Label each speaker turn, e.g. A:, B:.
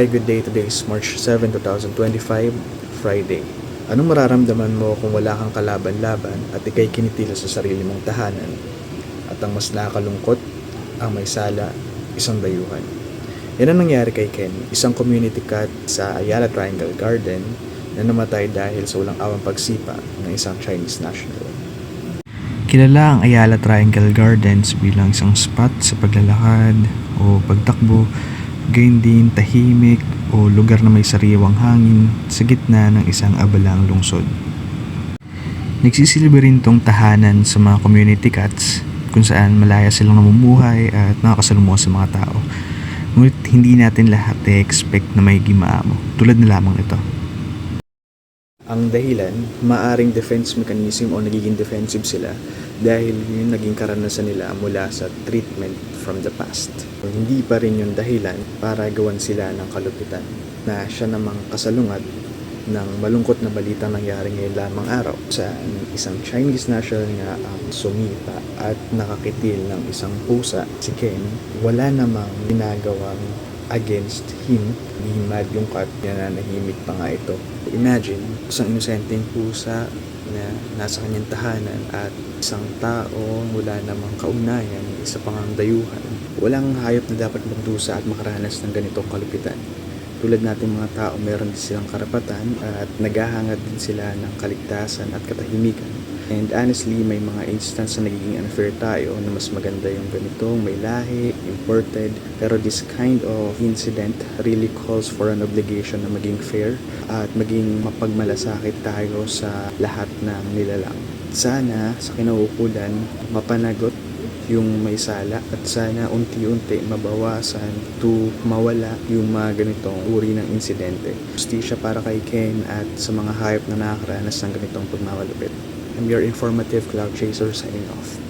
A: Hi, good day. Today is March 7, 2025, Friday. Anong mararamdaman mo kung wala kang kalaban-laban at ikay kinitila sa sarili mong tahanan? At ang mas nakakalungkot, ang may sala, isang dayuhan. Yan ang nangyari kay Ken, isang community cat sa Ayala Triangle Garden na namatay dahil sa walang awang pagsipa ng isang Chinese national. Kilala ang Ayala Triangle Gardens bilang isang spot sa paglalakad o pagtakbo, gayon din tahimik o lugar na may sariwang hangin sa gitna ng isang abalang lungsod. Nagsisilbi rin tong tahanan sa mga community cats kung saan malaya silang namumuhay at nakakasalumuha sa mga tao. Ngunit hindi natin lahat i-expect na may gimaamo tulad na lamang ito. Ang dahilan, maaring defense mechanism o nagiging defensive sila dahil yun naging karanasan nila mula sa treatment from the past. Hindi pa rin yung dahilan para gawan sila ng kalupitan na siya namang kasalungat ng malungkot na balita nangyari ngayon lamang araw sa isang Chinese national nga ang sumipa at nakakitil ng isang pusa, si Ken. Wala namang ginagawang against him, himad yung cat, nananahimik pa nga ito. Imagine, isang inosenteng pusa na nasa kanyang tahanan at isang tao wala namang kaugnayan, isa pang dayuhan. Walang hayop na dapat magdusa at makaranas ng ganitong kalupitan. Tulad natin mga tao, meron din silang karapatan at naghahangad din sila ng kaligtasan at katahimikan. And honestly, may mga instance na nagiging unfair tayo na mas maganda yung ganitong may lahi, imported. Pero this kind of incident really calls for an obligation na maging fair at maging mapagmalasakit tayo sa lahat ng nilalang. Sana sa kinauukulan, mapanagot yung may sala at sana unti-unti mabawasan to mawala yung mga ganitong uri ng insidente. Justisya para kay Ken at sa mga hayop na nakakaranas ng ganitong pagmawalupit. I'm your informative cloud chaser signing off.